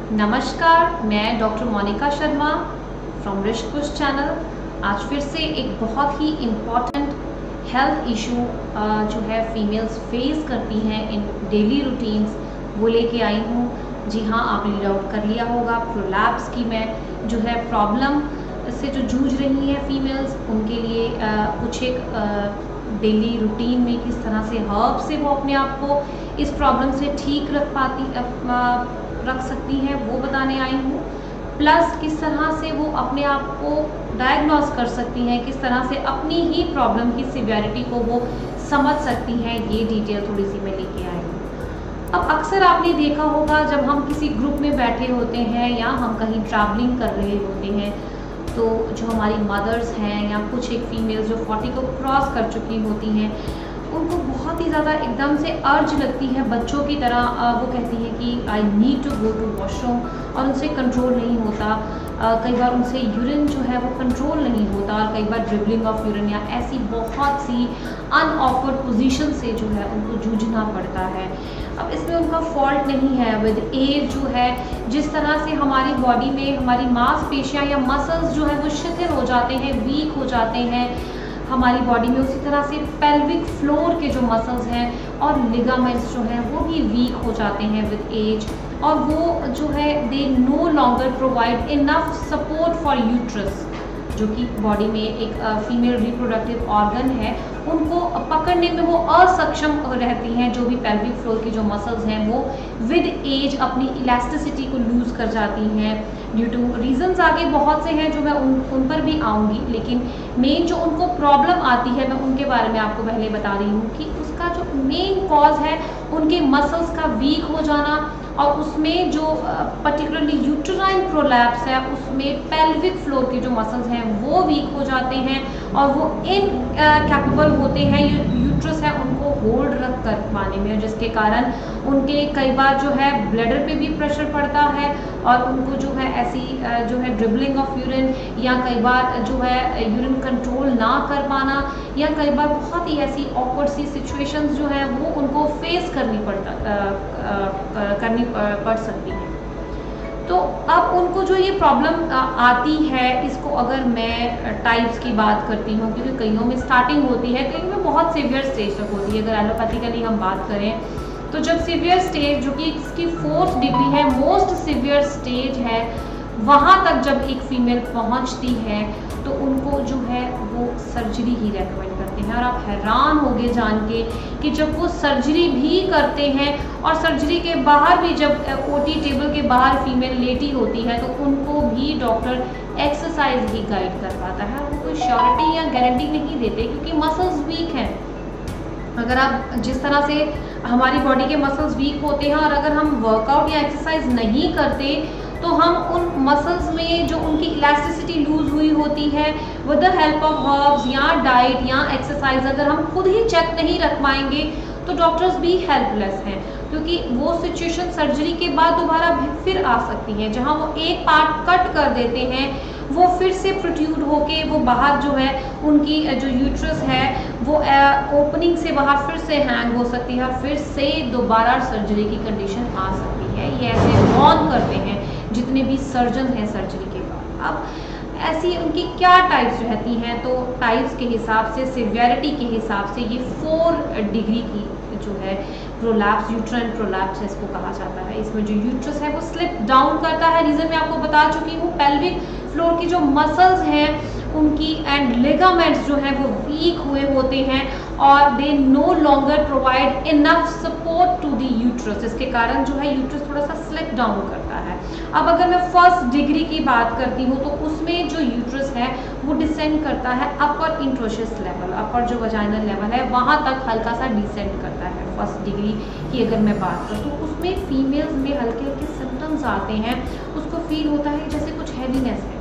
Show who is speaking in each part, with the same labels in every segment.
Speaker 1: नमस्कार, मैं doctor Monika Sharma from Rishikush channel. आज फिर से एक बहुत ही इम्पॉर्टेंट हेल्थ इशू जो है फीमेल्स फेस करती हैं इन डेली रूटीन्स, वो लेके आई हूँ। जी हाँ, आपने रीड आउट कर लिया होगा प्रोलैप्स की। मैं जो है प्रॉब्लम से जो जूझ रही हैं फीमेल्स, उनके लिए कुछ एक डेली रूटीन में किस तरह से हर्ब से वो अपने आप को इस प्रॉब्लम से ठीक रख सकती हैं, वो बताने आई हूँ। प्लस किस तरह से वो अपने आप को डायग्नोस कर सकती हैं, किस तरह से अपनी ही प्रॉब्लम की सिवियरिटी को वो समझ सकती हैं, ये डिटेल थोड़ी सी मैं लेके आई हूँ। अब अक्सर आपने देखा होगा, जब हम किसी ग्रुप में बैठे होते हैं या हम कहीं ट्रैवलिंग कर रहे होते हैं, तो जो हमारी मदर्स हैं या कुछ एक फीमेल्स जो 40 को क्रॉस कर चुकी होती हैं, उनको बहुत ही ज़्यादा एकदम से अर्ज लगती है बच्चों की तरह। वो कहती हैं कि I need to go to washroom, और उनसे कंट्रोल नहीं होता। कई बार उनसे यूरिन जो है वो कंट्रोल नहीं होता, और कई बार ड्रिबलिंग ऑफ यूरिन या ऐसी बहुत सी अनऑकवर्ड पोजीशन से जो है उनको जूझना पड़ता है। अब इसमें उनका फॉल्ट नहीं है। विद एज जो है, जिस तरह से हमारी बॉडी में हमारी मांसपेशियां या मसल्स जो है वो शिथिल हो जाते हैं, वीक हो जाते हैं हमारी बॉडी में, उसी तरह से पेल्विक फ्लोर के जो मसल्स हैं और लिगामेंट्स जो हैं वो भी वीक हो जाते हैं विद एज। और वो जो है दे no longer provide enough support for uterus, जो कि बॉडी में एक फीमेल रिप्रोडक्टिव ऑर्गन है, उनको पकड़ने में वो असक्षम रहती हैं। जो भी पेल्विक फ्लोर की जो मसल्स हैं वो विद एज अपनी इलास्टिसिटी को लूज़ कर जाती हैं ड्यू टू रीजंस। आगे बहुत से हैं जो मैं उन पर भी आऊँगी, लेकिन मेन जो उनको प्रॉब्लम आती है मैं उनके बारे में आपको पहले बता रही हूँ कि उसका जो मेन कॉज है उनके मसल्स का वीक हो जाना, और उसमें जो पर्टिकुलरली यूट्राइन प्रोलैप्स है, उसमें पेल्विक फ्लोर के जो मसल्स हैं वो वीक हो जाते हैं, और वो इनकैपेबल होते हैं यूट्रस है उनको होल्ड रख कर पाने में, जिसके कारण उनके कई बार जो है ब्लैडर पे भी प्रेशर पड़ता है, और उनको जो है ऐसी जो है ड्रिबलिंग ऑफ यूरिन, या कई बार जो है यूरिन कंट्रोल ना कर पाना, या कई बार बहुत ही ऐसी ऑकवर्ड सी सिचुएशंस जो है वो उनको फेस करनी पड़ सकती है। तो अब उनको जो ये प्रॉब्लम आती है, इसको अगर मैं टाइप्स की बात करती हूँ, क्योंकि कईयों में स्टार्टिंग होती है, कईयों में बहुत सीवियर स्टेज तक होती है। अगर एलोपैथिकली हम बात करें तो जब सीवियर स्टेज, जो कि इसकी 4th डिग्री है, मोस्ट सीवियर स्टेज है, वहाँ तक जब एक फीमेल पहुँचती है तो उनको जो है वो सर्जरी ही रेकमेंड करते हैं। और आप हैरान होगे जान के कि जब वो सर्जरी भी करते हैं, और सर्जरी के बाहर भी जब ओटी टेबल के बाहर फीमेल लेटी होती है, तो उनको भी डॉक्टर एक्सरसाइज ही गाइड कर पाता है। वो कोई श्योरिटी या गारंटी नहीं देते, क्योंकि मसल्स वीक हैं। अगर आप जिस तरह से हमारी बॉडी के मसल्स वीक होते हैं, और अगर हम वर्कआउट या एक्सरसाइज नहीं करते, तो हम उन मसल्स में जो उनकी इलास्टिसिटी लूज हुई होती है, with the help of herbs या डाइट या एक्सरसाइज, अगर हम खुद ही चेक नहीं रख पाएंगे, तो डॉक्टर्स भी हेल्पलेस हैं। क्योंकि वो सिचुएशन सर्जरी के बाद दोबारा फिर आ सकती है। जहां वो एक पार्ट कट कर देते हैं, वो फिर से प्रोट्यूड होके वो बाहर जो है उनकी जो यूट्रस है वो ओपनिंग से बाहर फिर से हैंग हो सकती है, और फिर से दोबारा सर्जरी की कंडीशन आ सकती है। ये ऐसे वॉर्न करते हैं जितने भी सर्जन हैं सर्जरी के बाद। अब ऐसी उनकी क्या टाइप्स रहती हैं, तो टाइप्स के हिसाब से, सिवियरिटी के हिसाब से, ये 4 डिग्री की जो है प्रोलैप्स, यूट्राइन प्रोलैप्स इसको कहा जाता है। इसमें जो यूट्रस है वो स्लिप डाउन करता है। रीजन मैं आपको बता चुकी हूँ, पेल्विक फ्लोर की जो मसल्स हैं उनकी एंड लिगामेंट्स जो हैं वो वीक हुए होते हैं, और they no longer provide enough support to the uterus. इसके कारण जो है यूट्रस थोड़ा सा स्लिप डाउन करता है। अब अगर मैं 1st डिग्री की बात करती हूँ, तो उसमें जो यूट्रस है वो डिसेंड करता है अपर इंट्रोशियस लेवल, अपर जो वजाइनल लेवल है वहाँ तक हल्का सा डिसेंड करता है। 1st डिग्री की अगर मैं बात करूँ, तो उसमें फीमेल्स में हल्के हल्के सिम्टम्स आते हैं। उसको फील होता है जैसे कुछ हैवीनेस है,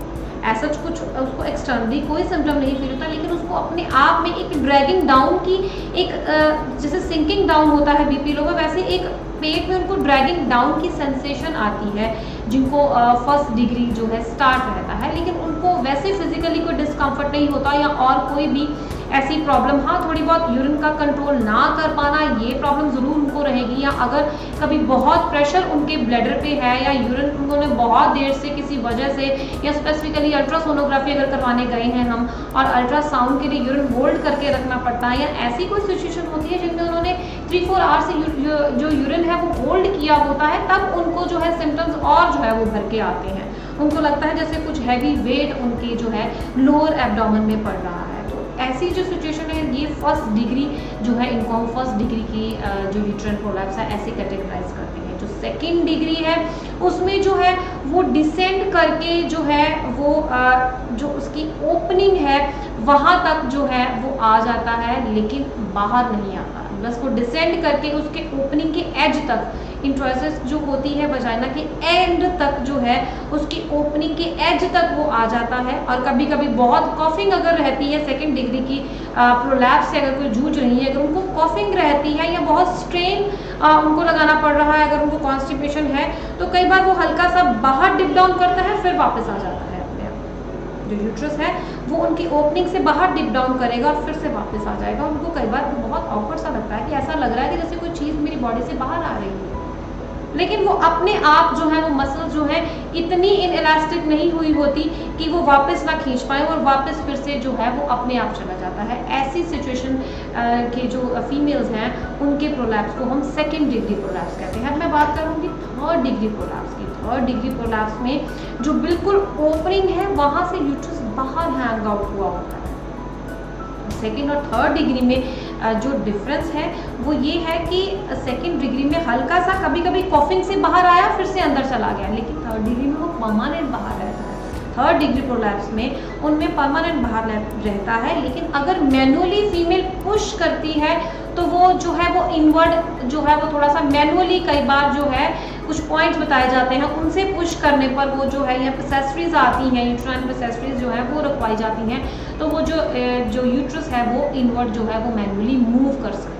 Speaker 1: ऐसा कुछ उसको एक्सटर्नली कोई सिम्टम नहीं फील होता, लेकिन उसको अपने आप में एक ड्रैगिंग डाउन की एक जैसे सिंकिंग डाउन होता है बीपी लो में, वैसे एक पेट में उनको ड्रैगिंग डाउन की सेंसेशन आती है, जिनको 1st डिग्री जो है स्टार्ट रहता है। लेकिन उनको वैसे फिजिकली कोई डिस्कम्फर्ट नहीं होता, या और कोई भी ऐसी प्रॉब्लम, हाँ थोड़ी बहुत यूरिन का कंट्रोल ना कर पाना, ये प्रॉब्लम ज़रूर उनको रहेगी। या अगर कभी बहुत प्रेशर उनके ब्लैडर पे है या यूरिन उन्होंने बहुत देर से किसी वजह से, या स्पेसिफिकली अल्ट्रासोनोग्राफी अगर करवाने गए हैं हम और अल्ट्रासाउंड के लिए यूरिन होल्ड करके रखना पड़ता है, या ऐसी कोई सिचुएशन होती है जिनमें उन्होंने 3-4 आवर्स से जो यूरिन है वो होल्ड किया होता है, तब उनको जो है सिम्टम्स और जो है वो भर के आते हैं। उनको लगता है जैसे कुछ हैवी वेट उनके जो है लोअर एब्डोमेन में पड़ रहा है। तो ऐसी जो सिचुएशन है, ये फर्स्ट डिग्री जो है, इनको हम फर्स्ट डिग्री की जो यूट्राइन प्रोलैप्स है ऐसे कैटेगराइज करते हैं। जो सेकेंड डिग्री है उसमें जो है वो डिसेंड करके जो है वो जो उसकी ओपनिंग है वहाँ तक जो है वो आ जाता है, लेकिन बाहर नहीं आता। बस वो डिसेंड करके उसके ओपनिंग के एज तक, इंट्रोसिस जो होती है वजाइना के एंड तक जो है उसकी ओपनिंग के एज तक वो आ जाता है। और कभी कभी बहुत कॉफिंग अगर रहती है, सेकेंड डिग्री की प्रोलैप्स से अगर कोई जूझ रही है, अगर उनको कॉफिंग रहती है या बहुत स्ट्रेन उनको लगाना पड़ रहा है, अगर उनको कॉन्स्टिपेशन है, तो कई बार वो हल्का सा बाहर डिप डाउन करता है फिर वापस आ जाता है अपने आप। जो यूट्रस है वो उनकी ओपनिंग से बाहर डिप डाउन करेगा और फिर से वापस आ जाएगा। उनको कई बार वो बहुत ऑकवर्ड सा लगता है कि ऐसा लग रहा है कि जैसे कोई चीज़ मेरी बॉडी से बाहर आ रही है, लेकिन वो अपने आप जो है वो मसल्स जो है इतनी इनइलास्टिक नहीं हुई होती कि वो वापस ना खींच पाए और वापस फिर से जो है वो अपने आप चला जाता है। ऐसी सिचुएशन के जो फीमेल्स हैं उनके प्रोलैप्स को हम सेकेंड डिग्री प्रोलैप्स कहते हैं। अब मैं बात करूँगी थर्ड डिग्री प्रोलैप्स की। थर्ड डिग्री प्रोलैप्स में जो बिल्कुल ओपनिंग है वहाँ से यूट्रस बाहर हैंग आउट हुआ होता है। सेकेंड और थर्ड डिग्री में जो डिफरेंस है वो ये है कि सेकेंड डिग्री में हल्का सा कभी कभी कॉफिंग से बाहर आया फिर से अंदर चला गया, लेकिन थर्ड डिग्री में वो परमानेंट बाहर रहता है। थर्ड डिग्री प्रोलैप्स में उनमें परमानेंट बाहर रहता है, लेकिन अगर मैनुअली फीमेल पुश करती है तो वो जो है वो इनवर्ड जो है वो थोड़ा सा मैनुअली, कई बार जो है कुछ पॉइंट्स बताए जाते हैं, उनसे पुश करने पर वो जो है, या पेसेस्ट्रीज आती हैं, यूट्राइन पेसेस्ट्रीज जो है वो रखवाई जाती हैं, तो वो जो यूट्रस है वो इनवर्ड जो है वो मैनुअली मूव कर सकता है।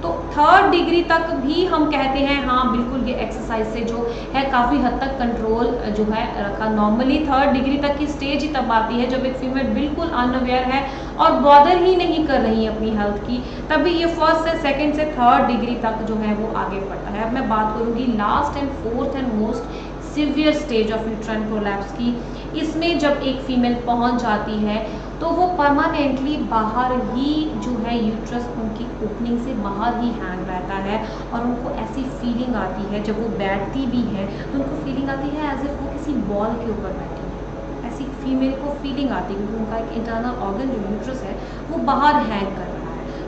Speaker 1: तो थर्ड डिग्री तक भी हम कहते हैं हाँ बिल्कुल ये एक्सरसाइज से जो है काफ़ी हद तक कंट्रोल जो है रखा। नॉर्मली थर्ड डिग्री तक की स्टेज ही तब आती है जब एक फीमेल बिल्कुल अनअवेयर है और बॉदर ही नहीं कर रही है अपनी हेल्थ की, तभी ये फर्स्ट से सेकंड से थर्ड डिग्री तक जो है वो आगे बढ़ता है। अब मैं बात करूँगी last and fourth and most severe stage of uterine prolapse की। इसमें जब एक फीमेल पहुंच जाती है तो वो परमानेंटली बाहर ही जो है यूट्रस उनकी ओपनिंग से बाहर ही हैंग रहता है, और उनको ऐसी फीलिंग आती है जब वो बैठती भी है तो उनको फीलिंग आती है एज इफ वो किसी बॉल के ऊपर बैठी है। ऐसी फीमेल को फीलिंग आती है क्योंकि उनका एक इंटरनल ऑर्गन जो यूट्रस है वो बाहर हैंग कर रहा है।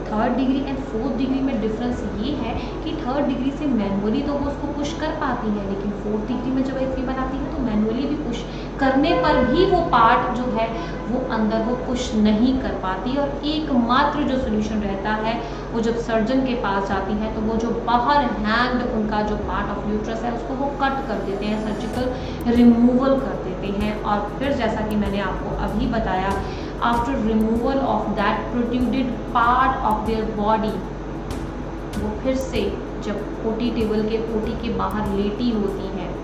Speaker 1: Third degree and fourth degree में डिफरेंस ये है कि थर्ड डिग्री से मैनुअली तो वो उसको पुश कर पाती है, लेकिन फोर्थ डिग्री में जब एक फीमेल आती है तो मैनुअली भी पुश करने पर भी वो पार्ट जो है वो अंदर वो पुश नहीं कर पाती, और एकमात्र जो सोल्यूशन रहता है वो जब सर्जन के पास जाती है तो वो जो बाहर हैंग्ड उनका जो पार्ट ऑफ यूट्रस है उसको वो कट कर देते हैं, सर्जिकल रिमूवल कर देते हैं। और फिर जैसा कि मैंने आपको अभी बताया, after removal of that protruded part of their body, वो फिर से जब ओटी टेबल के ओटी के बाहर लेटी होती हैं,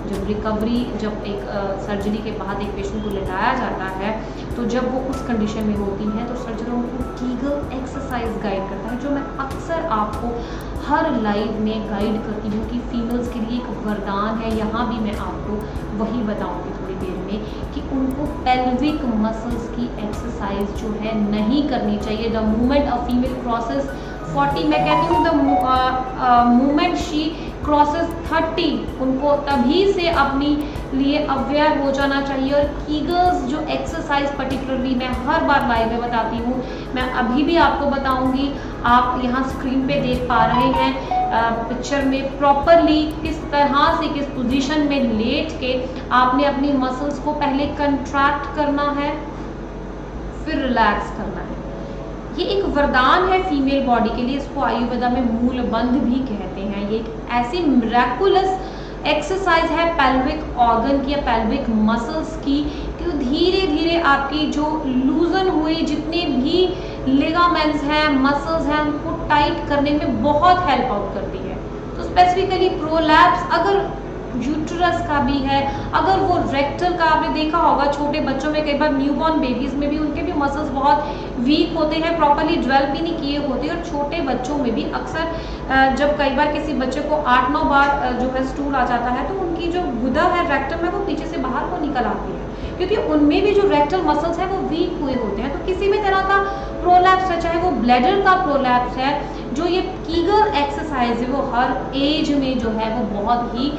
Speaker 1: जब रिकवरी, जब एक सर्जरी के बाद एक पेशेंट को लेटाया जाता है, तो जब वो उस कंडीशन में होती हैं तो सर्जन उनको कीगल एक्सरसाइज गाइड करता है, जो मैं अक्सर आपको हर लाइव में गाइड करती हूँ कि फीमेल्स के लिए एक वरदान है। यहाँ भी मैं आपको वही बताऊँगी थोड़ी देर में कि उनको पेल्विक मसल्स की एक्सरसाइज जो है नहीं करनी चाहिए। The moment a female crosses 40, मैं कहती हूँ द मोमेंट शी क्रॉसेस 30, उनको तभी से अपनी लिए अवेयर हो जाना चाहिए। और कीगल्स जो एक्सरसाइज पर्टिकुलरली मैं हर बार लाइव में बताती हूँ, मैं अभी भी आपको बताऊँगी। आप यहाँ स्क्रीन पे देख पा रहे हैं पिक्चर में प्रॉपरली किस तरह से, किस पोजीशन में लेट के आपने अपनी मसल्स को पहले कंट्रैक्ट करना है, फिर रिलैक्स करना है। ये एक वरदान है फीमेल बॉडी के लिए, इसको आयुर्वेदा में मूल बंध भी कहते हैं। ये एक ऐसी मिरेकुलस एक्सरसाइज है पेल्विक ऑर्गन की या पेल्विक मसल्स की, कि धीरे धीरे आपकी जो लूजन हुए जितने भी लिगामेंट्स हैं, मसल्स हैं, उनको टाइट करने में बहुत हेल्प आउट करती है। तो स्पेसिफिकली प्रोलैप्स अगर यूट्रस का भी है, अगर वो रेक्टल का आपने देखा होगा छोटे बच्चों में, कई बार न्यूबॉर्न बेबीज में भी उनके भी मसल्स बहुत वीक होते हैं, प्रॉपर्ली डेवलप भी नहीं किए होते, और छोटे बच्चों में भी अक्सर जब कई बार किसी बच्चे को 8-9 बार जो है स्टूल आ जाता है तो उनकी जो गुदा है रेक्टम में वो पीछे से बाहर को निकल आती है, क्योंकि उनमें भी जो रेक्टल मसल्स है वो वीक हुए होते हैं। तो किसी भी तरह का प्रोलैप्स है, चाहे वो ब्लैडर का प्रोलैप्स है, जो ये कीगल एक्सरसाइज है वो हर एज में जो है वो बहुत ही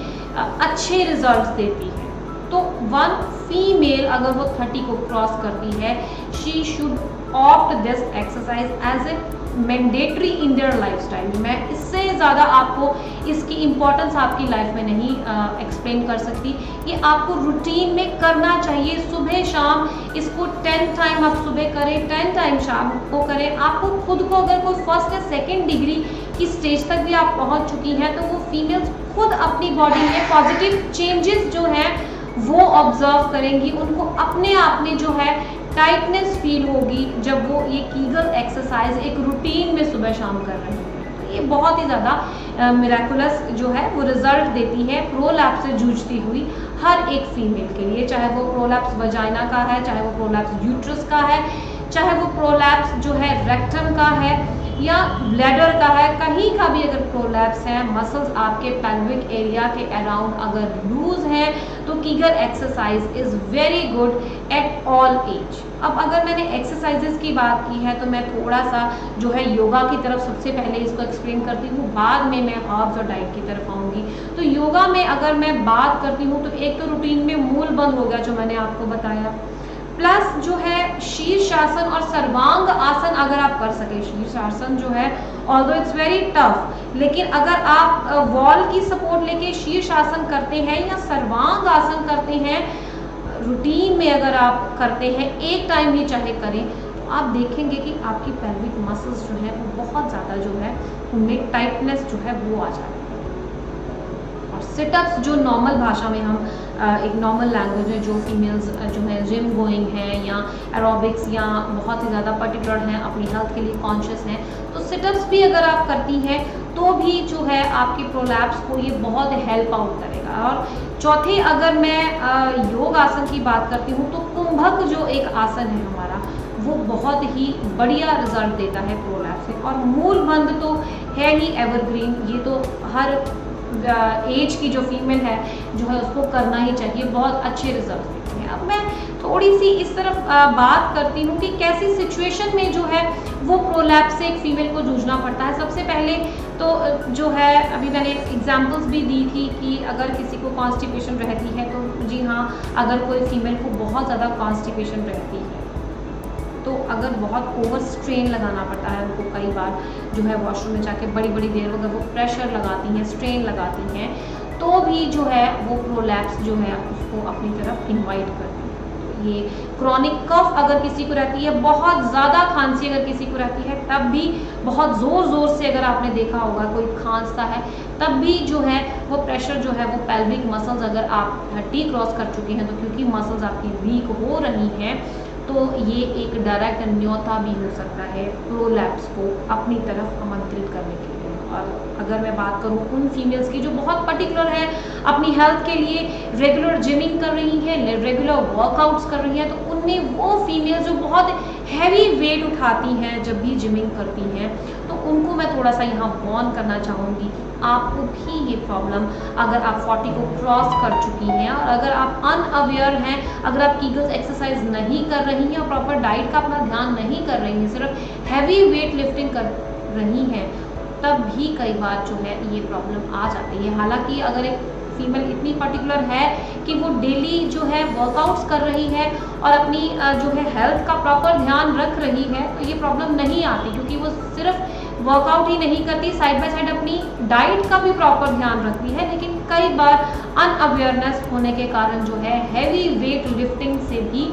Speaker 1: अच्छे रिजल्ट्स देती है। तो वन फीमेल अगर वो 30 को क्रॉस करती है, she should opt this exercise as a mandatory in their lifestyle. मैं इससे ज़्यादा आपको इसकी इम्पोर्टेंस आपकी लाइफ में नहीं एक्सप्लेन कर सकती। ये आपको रूटीन में करना चाहिए, सुबह शाम इसको 10 टाइम आप सुबह करें, 10 टाइम शाम को करें। आपको खुद को अगर कोई फर्स्ट या सेकेंड डिग्री की स्टेज तक भी आप पहुंच चुकी हैं तो वो फीमेल्स खुद अपनी बॉडी में पॉजिटिव चेंजेस जो हैं वो ऑब्जर्व करेंगी, उनको अपने आप में जो है टाइटनेस फील होगी जब वो ये कीगल एक्सरसाइज एक रूटीन में सुबह शाम कर रहे हैं। तो ये बहुत ही ज़्यादा मिराकुलस जो है वो रिजल्ट देती है प्रोलैप्स से जूझती हुई हर एक फीमेल के लिए, चाहे वो प्रोलैप्स वजाइना का है, चाहे वो प्रोलैप्स यूट्रस का है, चाहे वो प्रोलैप्स जो है रेक्टम का है या ब्लैडर का है, कहीं का भी अगर प्रोलैप्स है, मसल्स आपके पेल्विक एरिया के अराउंड अगर लूज है तो Kegel exercise is very good at all age. अब अगर मैंने एक्सरसाइजेस की बात की है तो मैं थोड़ा सा जो है योगा की तरफ सबसे पहले इसको एक्सप्लेन करती हूँ, बाद में मैं हर्ब्स और डाइट की तरफ आऊँगी। तो योगा में अगर मैं बात करती हूँ तो एक तो रूटीन में मूल बंद हो गया जो मैंने आपको बताया, प्लस जो है शीर्षासन और सर्वांग आसन अगर आप कर सके। शीर्षासन जो है ऑल्दो इट्स वेरी टफ, लेकिन अगर आप वॉल की सपोर्ट लेके शीर्षासन करते हैं या सर्वांग आसन करते हैं, रूटीन में अगर आप करते हैं, एक टाइम ही चाहे करें, तो आप देखेंगे कि आपकी पेल्विक मसल्स जो है वो बहुत ज़्यादा जो है उनमें टाइटनेस जो है वो आ जाती है। और सिटअप्स जो नॉर्मल भाषा में हम एक नॉर्मल लैंग्वेज में जो फीमेल्स जो है जिम गोइंग हैं या एरोबिक्स या बहुत ही ज़्यादा पर्टिकुलर हैं, अपनी हेल्थ के लिए कॉन्शियस हैं, तो सिटअप्स भी अगर आप करती हैं तो भी जो है आपके प्रोलैप्स को ये बहुत हेल्प आउट करेगा। और चौथी अगर मैं योग आसन की बात करती हूँ तो कुंभक जो एक आसन है हमारा वो बहुत ही बढ़िया रिजल्ट देता है प्रोलैप्स से। और मूल बंद तो है ही एवरग्रीन, ये तो हर एज की जो फीमेल है जो है उसको करना ही चाहिए, बहुत अच्छे रिजल्ट देते हैं। अब मैं थोड़ी सी इस तरफ बात करती हूँ कि कैसी सिचुएशन में जो है वो प्रोलैप्स से एक फीमेल को जूझना पड़ता है। सबसे पहले तो जो है अभी मैंने एग्जांपल्स भी दी थी कि अगर किसी को कॉन्स्टिपेशन रहती है तो जी हाँ, अगर कोई फीमेल को बहुत ज़्यादा कॉन्स्टिपेशन रहती है तो अगर बहुत ओवर स्ट्रेन लगाना पड़ता है उनको, कई बार जो है वॉशरूम में जाके बड़ी बड़ी देर अगर वो प्रेशर लगाती हैं, स्ट्रेन लगाती हैं, तो भी जो है वो प्रोलैप्स जो है उसको अपनी तरफ इनवाइट करती है। ये क्रॉनिक कफ अगर किसी को रहती है, बहुत ज़्यादा खांसी अगर किसी को रहती है, तब भी बहुत ज़ोर ज़ोर से अगर आपने देखा होगा कोई खांसता है, तब भी जो है वो प्रेशर जो है वो पेल्विक मसल्स अगर आप 30 क्रॉस कर चुके हैं तो क्योंकि मसल्स आपकी वीक हो रही हैं तो ये एक डायरेक्ट न्योता भी हो सकता है प्रोलैप्स को अपनी तरफ आमंत्रित करने के लिए। और अगर मैं बात करूँ उन फीमेल्स की जो बहुत पर्टिकुलर है, अपनी हेल्थ के लिए रेगुलर जिमिंग कर रही हैं, रेगुलर वर्कआउट्स कर रही हैं, तो उनमें वो फीमेल्स जो बहुत हैवी वेट उठाती हैं जब भी जिमिंग करती हैं, तो उनको मैं थोड़ा सा यहाँ वार्न करना चाहूँगी कि आपको भी ये प्रॉब्लम अगर आप 40 को क्रॉस कर चुकी हैं और अगर आप अनअवेयर हैं, अगर आप कीगल्स एक्सरसाइज नहीं कर रही हैं और प्रॉपर डाइट का अपना ध्यान नहीं कर रही हैं, सिर्फ हैवी वेट लिफ्टिंग कर रही हैं, तब भी कई बार जो है ये प्रॉब्लम आ जाती है। हालांकि अगर एक फीमेल इतनी पर्टिकुलर है कि वो डेली जो है वर्कआउट्स कर रही है और अपनी जो है हेल्थ का प्रॉपर ध्यान रख रही है, तो ये प्रॉब्लम नहीं आती, क्योंकि वो सिर्फ वर्कआउट ही नहीं करती, साइड बाय साइड अपनी डाइट का भी प्रॉपर ध्यान रखती है। लेकिन कई बार अनअवेयरनेस होने के कारण जो है हैवी वेट लिफ्टिंग से भी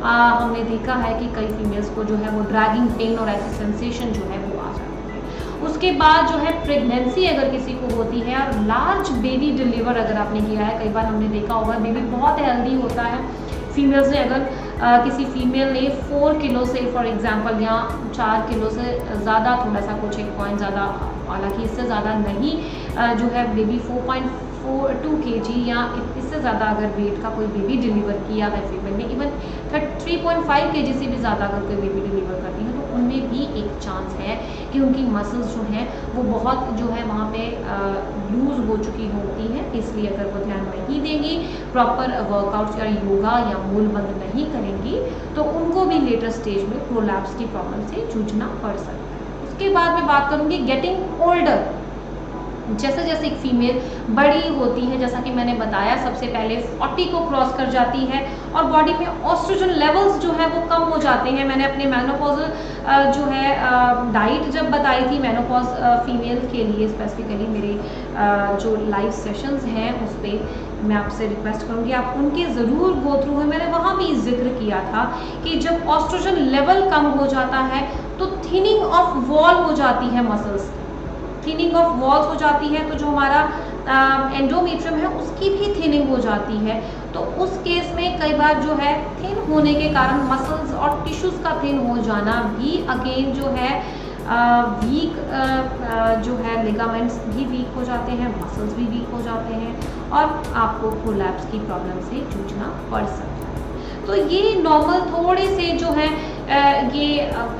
Speaker 1: हमने देखा है कि कई फीमेल्स को जो है वो ड्रैगिंग पेन और ऐसी सेंसेशन जो है वो आ जाती है। उसके बाद जो है प्रेगनेंसी अगर किसी को होती है और लार्ज बेबी डिलीवर अगर आपने किया है, कई बार हमने देखा होगा बेबी बहुत हेल्दी होता है, फीमेल्स ने अगर किसी फीमेल ने 4 किलो से फॉर एग्जांपल या 4 किलो से ज़्यादा, थोड़ा सा कुछ 1 पॉइंट ज़्यादा, हालांकि इससे ज़्यादा नहीं, जो है बेबी 2 kg या इससे ज़्यादा अगर वेट का कोई बेबी डिलीवर किया है फीमेल ने, इवन 3.5 kg से भी ज़्यादा अगर कोई बेबी डिलीवर करती है, तो उनमें भी एक चांस है कि उनकी मसल्स जो हैं वो बहुत जो है वहाँ पे लूज़ हो चुकी होती हैं। इसलिए अगर वो ध्यान नहीं देंगी, प्रॉपर वर्कआउट्स या योगा या मूल बंद नहीं करेंगी, तो उनको भी लेटर स्टेज में प्रोलैप्स की प्रॉब्लम से जूझना पड़ सकता है। उसके बाद मैं बात करूँगी गेटिंग ओल्डर। जैसे जैसे एक फीमेल बड़ी होती है, जैसा कि मैंने बताया, सबसे पहले 40 को क्रॉस कर जाती है और बॉडी में ऑस्ट्रोजन लेवल्स जो है वो कम हो जाते हैं। मैंने अपने मेनोपॉजल जो है डाइट जब बताई थी मेनोपॉज फीमेल के लिए, स्पेसिफिकली मेरे जो लाइव सेशंस हैं उस पर मैं आपसे रिक्वेस्ट करूँगी आप उनके ज़रूर गो थ्रू है। मैंने वहाँ भी जिक्र किया था कि जब ऑस्ट्रोजन लेवल कम हो जाता है तो थिनिंग ऑफ वॉल हो जाती है मसल्स, थिनिंग ऑफ वॉल्स हो जाती है, तो जो हमारा एंडोमेट्रियम है उसकी भी थिनिंग हो जाती है। तो उस केस में कई बार जो है थिन होने के कारण मसल्स और टिश्यूज़ का थिन हो जाना भी अगेन जो है वीक जो है लिगामेंट्स भी वीक हो जाते हैं, मसल्स भी वीक हो जाते हैं और आपको प्रोलैप्स की प्रॉब्लम से जूझना पड़ सकता है। तो ये नॉर्मल थोड़े से जो है ये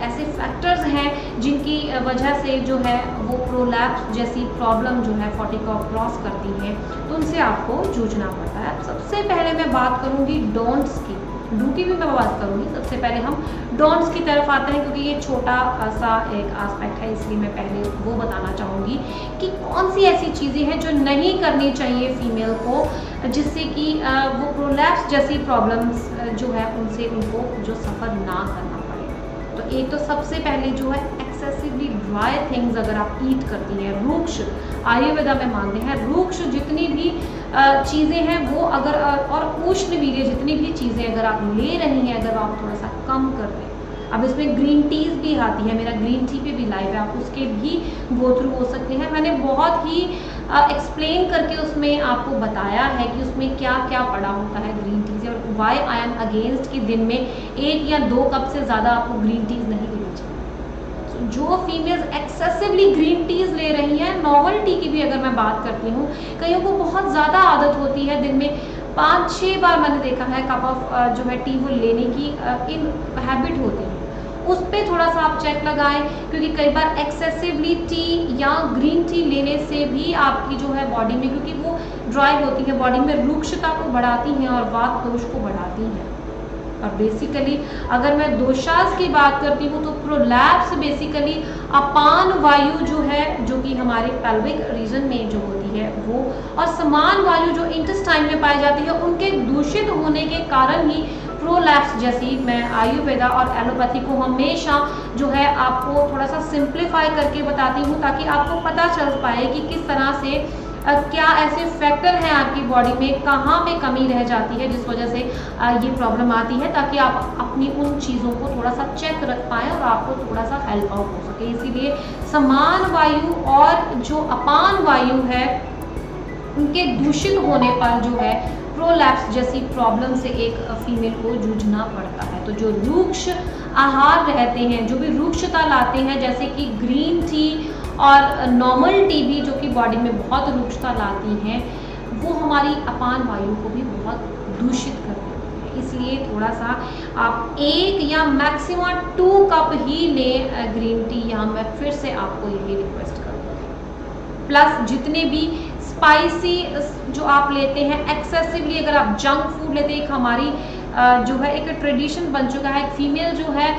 Speaker 1: ऐसे फैक्टर्स हैं जिनकी वजह से जो है वो प्रोलैप्स जैसी प्रॉब्लम जो है 40 को क्रॉस करती है, तो उनसे आपको जूझना पड़ता है। सबसे पहले मैं बात करूँगी डोंट्स की, डू की भी मैं बात करूँगी। सबसे पहले हम डोंट्स की तरफ आते हैं, क्योंकि ये छोटा सा एक एस्पेक्ट है, इसलिए मैं पहले वो बताना चाहूँगी कि कौन सी ऐसी चीज़ें हैं जो नहीं करनी चाहिए फीमेल को, जिससे कि वो प्रोलैप्स जैसी प्रॉब्लम्स जो है उनसे उनको जो सफ़र ना करना पड़े। तो एक तो सबसे पहले जो है एक्सेसिवली ड्राई थिंग्स अगर आप ईट करती हैं, रूक्ष आयुर्वेदा में मानते हैं रूक्ष जितनी भी चीज़ें हैं वो अगर और उष्ण वीर्य जितनी भी चीज़ें अगर आप ले रही हैं, अगर आप थोड़ा सा कम कर दें। अब इसमें ग्रीन टीज़ भी आती है, मेरा ग्रीन टी पे भी लाइव है, आप उसके भी गो थ्रू हो सकते हैं। मैंने बहुत ही एक्सप्लेन करके उसमें आपको बताया है कि उसमें क्या क्या पड़ा होता है ग्रीन टी से, और वाई आई एम अगेंस्ट कि दिन में 1 या 2 कप से ज़्यादा आपको ग्रीन टीज़ नहीं लेनी चाहिए। जो फीमेल्स एक्सेसिवली ग्रीन टीज़ ले रही हैं, नॉर्मल टी की भी अगर मैं बात करती हूँ, कईयों को बहुत ज़्यादा आदत होती है दिन में 5-6 बार मैंने देखा है कप ऑफ जो है टी वो लेने की इन हैबिट होती है। उस पर थोड़ा सा आप चेक लगाएं, क्योंकि कई बार एक्सेसिवली टी या ग्रीन टी लेने से भी आपकी जो है बॉडी में, क्योंकि वो ड्राई होती है, बॉडी में रुक्षता को बढ़ाती हैं और वात दोष को बढ़ाती हैं। और बेसिकली अगर मैं दोषास की बात करती हूँ तो प्रोलैप्स बेसिकली अपान वायु जो है, जो कि हमारे पेल्विक रीजन में जो होती है वो, और समान वायु जो इंटेस्टाइन में पाई जाती है, उनके दूषित होने के कारण ही प्रोलैप्स जैसी, मैं आयुर्वेदा और एलोपैथी को हमेशा जो है आपको थोड़ा सा सिंप्लीफाई करके बताती हूँ, ताकि आपको पता चल पाए कि किस तरह से क्या ऐसे फैक्टर हैं आपकी बॉडी में, कहाँ पे कमी रह जाती है जिस वजह से ये प्रॉब्लम आती है, ताकि आप अपनी उन चीज़ों को थोड़ा सा चेक रख पाएँ और आपको थोड़ा सा हेल्प आउट हो सके। इसीलिए समान वायु और जो अपान वायु है उनके दूषित होने पर जो है प्रोलैप्स जैसी प्रॉब्लम से एक फीमेल को जूझना पड़ता है। तो जो रूक्ष आहार रहते हैं, जो भी रूक्षता लाते हैं, जैसे कि ग्रीन टी और नॉर्मल टी भी, जो कि बॉडी में बहुत रुक्षता लाती हैं, वो हमारी अपान वायु को भी बहुत दूषित कर देती है। इसलिए थोड़ा सा आप 1 या मैक्सिमम 2 कप ही लें ग्रीन टी, यहाँ मैं फिर से आपको यही रिक्वेस्ट करूँगी। प्लस जितने भी स्पाइसी जो आप लेते हैं, एक्सेसिवली अगर आप जंक फूड लेते हैं, एक हमारी जो है एक ट्रेडिशन बन चुका है, फीमेल जो है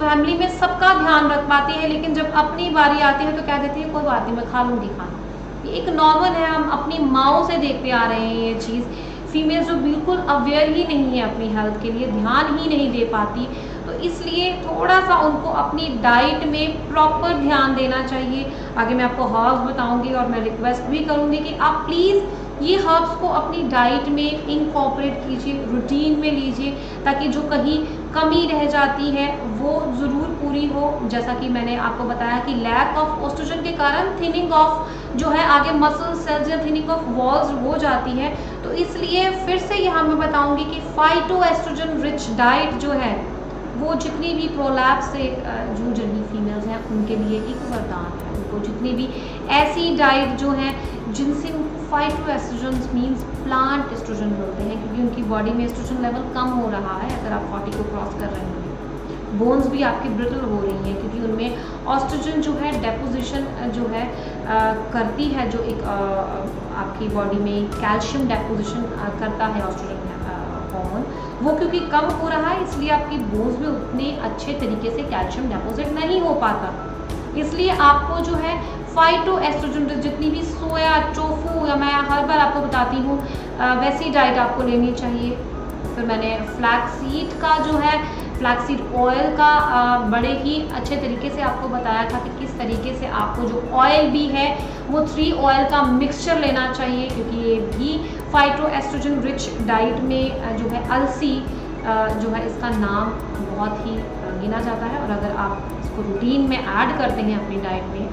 Speaker 1: फैमिली में सबका ध्यान रख पाती है, लेकिन जब अपनी बारी आती है तो कह देती है कोई बात नहीं, मैं खा लूँगी खाना। ये एक नॉर्मल है, हम अपनी माँओं से देखते आ रहे हैं ये चीज़। फीमेल जो बिल्कुल अवेयर ही नहीं है अपनी हेल्थ के लिए, ध्यान ही नहीं दे पाती, तो इसलिए थोड़ा सा उनको अपनी डाइट में प्रॉपर ध्यान देना चाहिए। आगे मैं आपको हर्ब्स बताऊंगी और मैं रिक्वेस्ट भी करूंगी कि आप प्लीज़ ये हर्ब्स को अपनी डाइट में इनकॉर्पोरेट कीजिए, रूटीन में लीजिए, ताकि जो कहीं कमी रह जाती है वो ज़रूर पूरी हो। जैसा कि मैंने आपको बताया कि लैक ऑफ एस्ट्रोजन के कारण थिनिंग ऑफ जो है आगे मसल सेल्स या थिनिंग ऑफ वॉल्स हो जाती है। तो इसलिए फिर से यहाँ मैं बताऊंगी कि फाइटो एस्ट्रोजन रिच डाइट जो है वो जितनी भी प्रोलैप्स से जूझ रही फीमेल्स हैं उनके लिए एक वरदान है। उनको जितनी भी ऐसी डाइट जो है जिनसे फाइटोएस्ट्रोजन मींस प्लांट एस्ट्रोजन बोलते हैं, क्योंकि उनकी बॉडी में एस्ट्रोजन लेवल कम हो रहा है अगर आप 40 को क्रॉस कर रहे हैं। बोन्स भी आपकी ब्रिटल हो रही हैं क्योंकि उनमें ऑस्ट्रोजन जो है डेपोजिशन जो है करती है, जो एक आपकी बॉडी में कैल्शियम डेपोजिशन करता है ऑस्ट्रोजन हार्मोन, वो क्योंकि कम हो रहा है इसलिए आपकी बोन्स में उतने अच्छे तरीके से कैल्शियम डेपोजिट नहीं हो पाता। इसलिए आपको जो है फाइटोएस्ट्रोजन जितनी भी सोया, टोफू या मैं हर बार आपको बताती हूँ वैसी डाइट आपको लेनी चाहिए। फिर मैंने फ्लैक्सीड का जो है फ्लैक्सीड ऑयल का बड़े ही अच्छे तरीके से आपको बताया था कि किस तरीके से आपको जो ऑयल भी है वो 3 ऑयल का मिक्सचर लेना चाहिए, क्योंकि ये भी फाइटोएस्ट्रोजन रिच डाइट में जो है अलसी जो है इसका नाम बहुत ही गिना जाता है। और अगर आप इसको रूटीन में ऐड करते हैं अपनी डाइट में,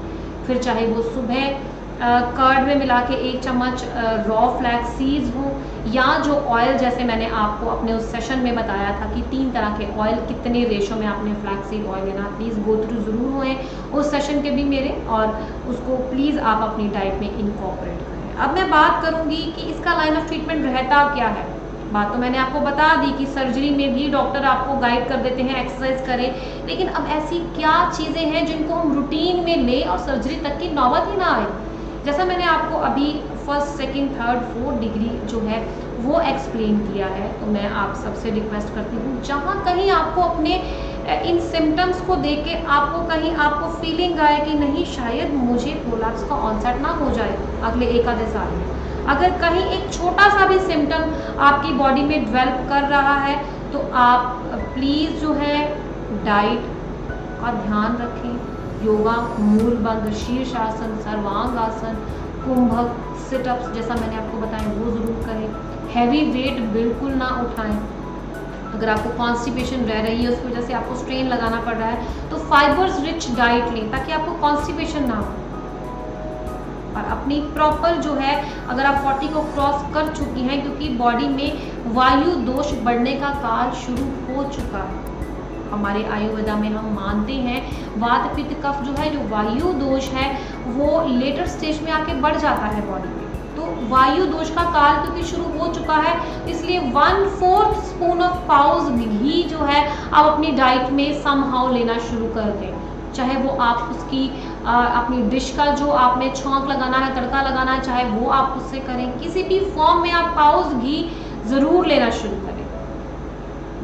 Speaker 1: फिर चाहे वो सुबह कर्ड में मिला के 1 चम्मच रॉ फ्लैक्स सीड्स हो, या जो ऑयल जैसे मैंने आपको अपने उस सेशन में बताया था कि 3 तरह के ऑयल कितने रेशो में आपने फ्लैक्स सीड ऑयल लेना, प्लीज़ गो थ्रू ज़रूर हुए उस सेशन के भी मेरे, और उसको प्लीज़ आप अपनी डाइट में इनकॉर्पोरेट करें। अब मैं बात करूँगी कि इसका लाइन ऑफ ट्रीटमेंट रहता क्या है। बात तो मैंने आपको बता दी कि सर्जरी में भी डॉक्टर आपको गाइड कर देते हैं एक्सरसाइज करें, लेकिन अब ऐसी क्या चीज़ें हैं जिनको हम रूटीन में लें और सर्जरी तक की नौबत ही ना आए। जैसा मैंने आपको अभी 1st, 2nd, 3rd, 4th degree जो है वो एक्सप्लेन किया है, तो मैं आप सबसे रिक्वेस्ट करती हूँ जहाँ कहीं आपको अपने इन सिम्टम्स को देख के आपको फीलिंग आए कि नहीं शायद मुझे प्रोलैप्स का ऑनसेट ना हो जाए अगले 1 आधे साल में, अगर कहीं एक छोटा सा भी सिम्टम आपकी बॉडी में डेवलप कर रहा है तो आप प्लीज़ जो है डाइट का ध्यान रखें। योगा, मूल बंद, शीर्षासन, सर्वांगासन, कुंभक, सिटअप्स जैसा मैंने आपको बताया वो ज़रूर करें। हैवी वेट बिल्कुल ना उठाएं। अगर आपको कॉन्स्टिपेशन रह रही है उसकी वजह से आपको स्ट्रेन लगाना पड़ रहा है तो फाइबर्स रिच डाइट लें ताकि आपको कॉन्स्टिपेशन ना हो। और अपनी प्रॉपर जो है अगर आप 40 को क्रॉस कर चुकी हैं, क्योंकि बॉडी में वायु दोष बढ़ने का काल शुरू हो चुका है। हमारे आयुर्वेदा में हम मानते हैं वात पित्त कफ जो है, जो वायु दोष है वो लेटर स्टेज में आके बढ़ जाता है बॉडी में। तो वायु दोष का काल क्योंकि शुरू हो चुका है, इसलिए 1/4 स्पून ऑफ काउज घी जो है आप अपनी डाइट में समहाउ लेना शुरू कर दें। चाहे वो आप उसकी अपनी डिश का जो आपने छौंक लगाना है, तड़का लगाना है, चाहे वो आप उससे करें, किसी भी फॉर्म में आप काउज घी ज़रूर लेना शुरू करें।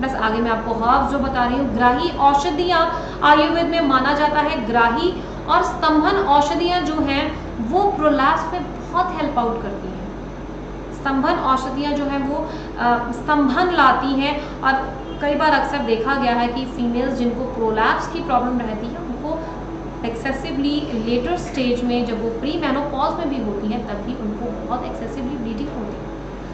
Speaker 1: बस आगे मैं आपको हर्ब्स जो बता रही हूँ, ग्राही औषधियाँ आयुर्वेद में माना जाता है, ग्राही और स्तंभन औषधियाँ जो हैं वो प्रोलैप्स में बहुत हेल्प आउट करती हैं। स्तंभन औषधियाँ जो हैं वो स्तंभन लाती हैं, और कई बार अक्सर देखा गया है कि फीमेल्स जिनको प्रोलैप्स की प्रॉब्लम रहती है उनको एक्सेसिवली लेटर स्टेज में, जब वो प्री मेनोपॉज में भी होती है तब भी उनको बहुत एक्सेसिवली ब्लीडिंग होती है।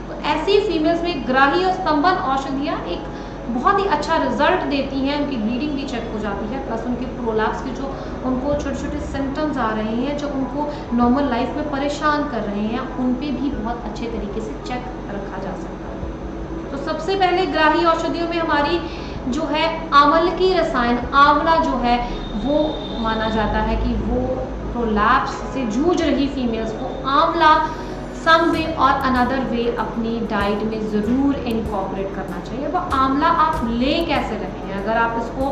Speaker 1: तो ऐसी फीमेल्स में ग्राही और स्तंभन औषधियाँ एक बहुत ही अच्छा रिजल्ट देती हैं, उनकी ब्लीडिंग भी चेक हो जाती है, प्लस उनके प्रोलैप्स के जो उनको छोटे छोटे सिम्टम्स आ रहे हैं जो उनको नॉर्मल लाइफ में परेशान कर रहे हैं उन पे भी बहुत अच्छे तरीके से चेक रखा जा सकता है। तो सबसे पहले ग्राही औषधियों में हमारी जो है आंवल की रसायन, आंवला जो है वो माना जाता है कि वो प्रोलैप्स से जूझ रही फीमेल्स को आंवला सम वे और अनदर वे अपनी डाइट में ज़रूर इनकॉर्पोरेट करना चाहिए। वो आंवला आप ले कैसे रहे हैं, अगर आप इसको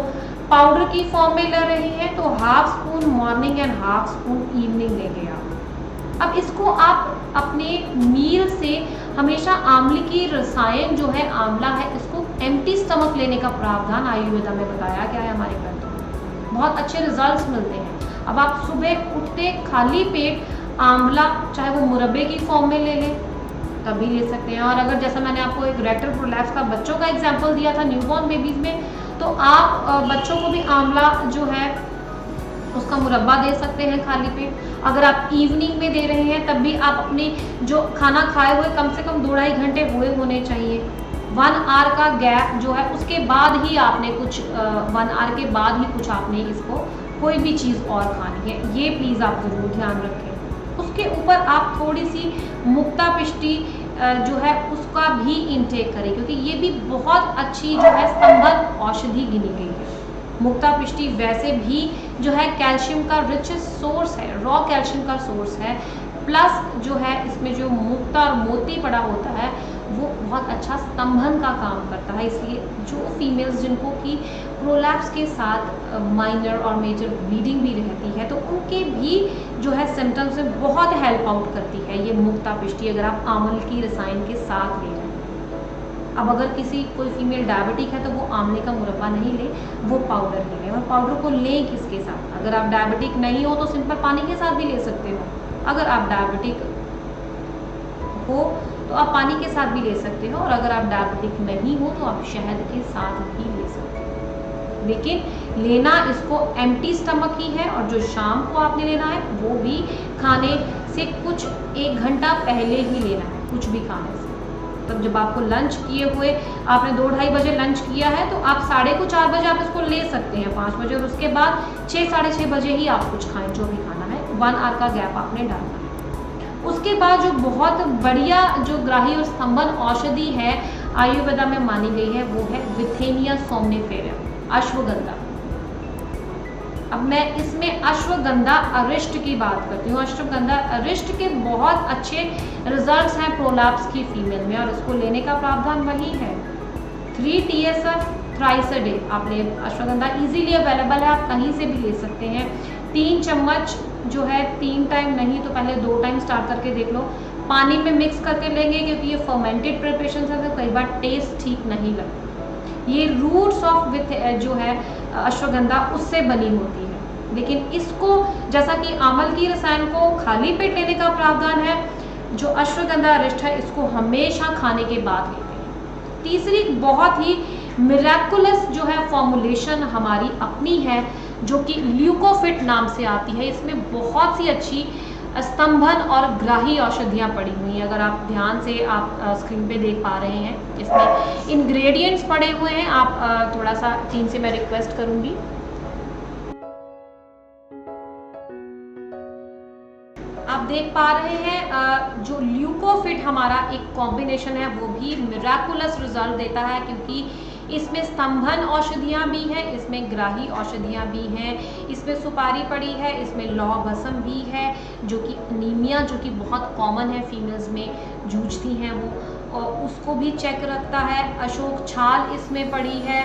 Speaker 1: पाउडर की फॉर्म में ले रहे हैं तो 1/2 spoon morning and 1/2 spoon evening लेंगे आप। अब इसको आप अपने मील से हमेशा आंवले की रसायन जो है आंवला है इसको एम्प्टी स्टमक लेने का प्रावधान आयुर्वेदा में बताया गया है हमारे ग्रंथों में, बहुत अच्छे रिजल्ट्स मिलते हैं। अब आप सुबह उठते खाली पेट आंवला चाहे वो मुरब्बे की फॉर्म में ले लें तभी ले सकते हैं, और अगर जैसा मैंने आपको एक रेक्टल प्रोलैप्स का बच्चों का एग्जांपल दिया था न्यूबॉर्न बेबीज में, तो आप बच्चों को भी आंवला जो है उसका मुरब्बा दे सकते हैं खाली पेट। अगर आप इवनिंग में दे रहे हैं तब भी आप अपने जो खाना खाए हुए कम से कम 2-2.5 घंटे हुए होने चाहिए। 1 आवर का गैप जो है उसके बाद ही आपने कुछ 1 आवर के बाद ही कुछ आपने इसको कोई भी चीज़ और खानी है, ये प्लीज़ आप ज़रूर ध्यान रखें। उसके ऊपर आप थोड़ी सी मुक्ता पिष्टी जो है उसका भी इनटेक करें, क्योंकि ये भी बहुत अच्छी जो है स्तंभन औषधि गिनी गई है। मुक्ता पिष्टी वैसे भी जो है कैल्शियम का रिचेस्ट सोर्स है, रॉ कैल्शियम का सोर्स है। प्लस जो है इसमें जो मुक्ता और मोती पड़ा होता है वो बहुत अच्छा स्तंभन का काम करता है। इसलिए जो फीमेल्स जिनको कि प्रोलैप्स के साथ माइनर और मेजर ब्लीडिंग भी रहती है तो उनके भी जो है सिम्टम्स में बहुत हेल्प आउट करती है ये मुक्ता पिष्टी, अगर आप आंवल की रसायन के साथ ले रहे हैं। अब अगर किसी कोई फीमेल डायबिटिक है तो वो आंवले का मुरब्बा नहीं ले, वो पाउडर ही लें। और पाउडर को लें किसके साथ? अगर आप डायबिटिक नहीं हो तो सिंपल पानी के साथ भी ले सकते हो, अगर आप डायबिटिक हो तो आप पानी के साथ भी ले सकते हो, और अगर आप डायबिटिक नहीं हो तो आप शहद के साथ भी ले सकते हो। लेकिन लेना इसको एम्प्टी स्टमक ही है, और जो शाम को आपने लेना है वो भी खाने से कुछ 1 घंटा पहले ही लेना है, कुछ भी खाने से। तब जब आपको लंच किए हुए आपने 2-2:30 बजे लंच किया है तो आप 4:30 बजे आप इसको ले सकते हैं, 5 बजे, और उसके बाद 6-6:30 बजे ही आप कुछ खाएं जो भी खाना है। 1 आवर का गैप आपने डालना है। उसके बाद जो बहुत बढ़िया जो ग्राही और स्तंभन औषधि है आयुर्वेदा में मानी गई है वो है विथेनिया सोमनिफेरम, अश्वगंधा। अब मैं इसमें अश्वगंधा अरिष्ट की बात करती हूँ। अश्वगंधा अरिष्ट के बहुत अच्छे रिजल्ट्स हैं प्रोलैप्स की फीमेल में, और इसको लेने का प्रावधान वही है 3 TSF थ्राइस अ डे। आप ले, अश्वगंधा इजीली अवेलेबल है, आप कहीं से भी ले सकते हैं। 3 चम्मच जो है 3 टाइम नहीं तो पहले 2 टाइम स्टार्ट करके देख लो, पानी में मिक्स करके लेंगे क्योंकि ये फर्मेंटेड प्रिपरेशन है तो कई बार टेस्ट ठीक नहीं लगता। ये रूट्स ऑफ विथ जो है अश्वगंधा उससे बनी होती है। लेकिन इसको जैसा कि आंवल की रसायन को खाली पेट लेने का प्रावधान है, जो अश्वगंधा अरिष्ट है इसको हमेशा खाने के बाद लेते हैं। तीसरी बहुत ही मिराकुलस जो है फॉर्मुलेशन हमारी अपनी है जो कि ल्यूकोफिट नाम से आती है। इसमें बहुत सी अच्छी स्तंभन और ग्राही औषधियाँ पड़ी हुई हैं। अगर आप ध्यान से आप स्क्रीन पे देख पा रहे हैं, इसमें इंग्रेडिएंट्स पड़े हुए हैं। आप थोड़ा सा टीम से मैं रिक्वेस्ट करूंगी। आप देख पा रहे हैं जो ल्यूकोफिट हमारा एक कॉम्बिनेशन है वो भी मिराकुलस रिजल्ट देता है, क्योंकि इसमें स्तंभन औषधियाँ भी हैं, इसमें ग्राही औषधियाँ भी हैं, इसमें सुपारी पड़ी है, इसमें लौह भस्म भी है जो कि अनीमिया जो कि बहुत कॉमन है फीमेल्स में जूझती हैं वो, और उसको भी चेक रखता है। अशोक छाल इसमें पड़ी है,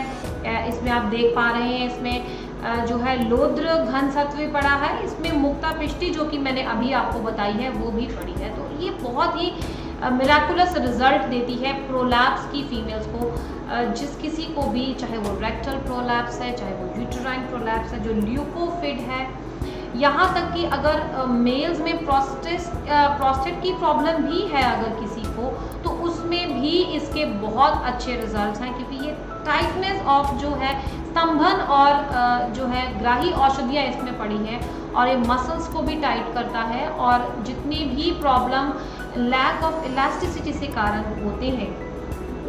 Speaker 1: इसमें आप देख पा रहे हैं इसमें जो है लौद्र घन सत्व पड़ा है, इसमें मुक्ता पिष्टी जो कि मैंने अभी आपको बताई है वो भी पड़ी है। तो ये बहुत ही मिराकुलस रिजल्ट देती है प्रोलैप्स की फीमेल्स को। जिस किसी को भी, चाहे वो रेक्टल प्रोलैप्स है, चाहे वो यूटेराइन प्रोलैप्स है, जो ल्यूकोफिट है, यहाँ तक कि अगर मेल्स में प्रोस्टेट की प्रॉब्लम भी है अगर किसी को, तो उसमें भी इसके बहुत अच्छे रिजल्ट्स हैं, क्योंकि ये टाइटनेस ऑफ जो है स्तंभन और जो है ग्राही औषधियाँ इसमें पड़ी हैं, और ये मसल्स को भी टाइट करता है, और जितनी भी प्रॉब्लम लैक ऑफ इलास्टिसिटी से कारण होते हैं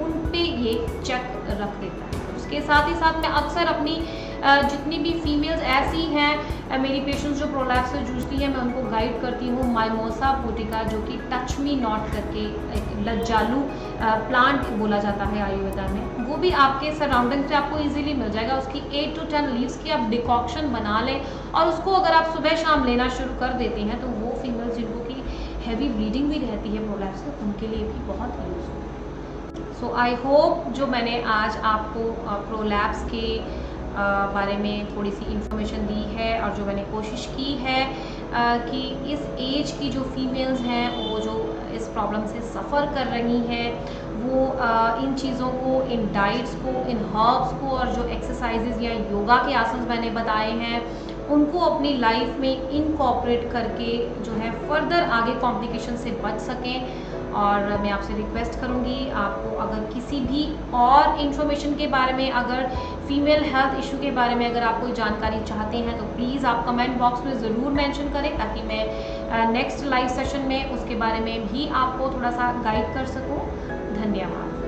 Speaker 1: उन पे ये चेक रख देता है। उसके साथ ही साथ मैं अक्सर अपनी जितनी भी फीमेल्स ऐसी हैं मेरी पेशेंट्स जो प्रोलैप्स से जूझती हैं, मैं उनको गाइड करती हूँ माइमोसा पुटिका, जो कि टच मी नॉट करके एक लज्जालू प्लांट बोला जाता है आयुर्वेदा में, वो भी आपके सराउंडिंग से आपको इजीली मिल जाएगा। उसकी 8 to 10 लीव्स की आप डिकॉक्शन बना लें, और उसको अगर आप सुबह शाम लेना शुरू कर देते हैं तो वो फीमेल्स जिनको की हैवी ब्लीडिंग भी रहती है प्रोलैप्स से, उनके लिए भी बहुत यूजफुल है। सो आई होप जो मैंने आज आपको प्रोलैप्स के बारे में थोड़ी सी इंफॉर्मेशन दी है, और जो मैंने कोशिश की है कि इस एज की जो फीमेल्स हैं वो जो इस प्रॉब्लम से सफ़र कर रही हैं वो इन चीज़ों को, इन डाइट्स को, इन हर्ब्स को, और जो एक्सरसाइजेज या योगा के आसन मैंने बताए हैं उनको अपनी लाइफ में इनकॉर्पोरेट करके जो है फर्दर आगे कॉम्प्लिकेशन से बच सकें। और मैं आपसे रिक्वेस्ट करूंगी, आपको अगर किसी भी और इन्फॉर्मेशन के बारे में, अगर फीमेल हेल्थ इशू के बारे में अगर आप कोई जानकारी चाहते हैं तो प्लीज़ आप कमेंट बॉक्स में ज़रूर मेंशन करें, ताकि मैं नेक्स्ट लाइव सेशन में उसके बारे में भी आपको थोड़ा सा गाइड कर सकूं। धन्यवाद।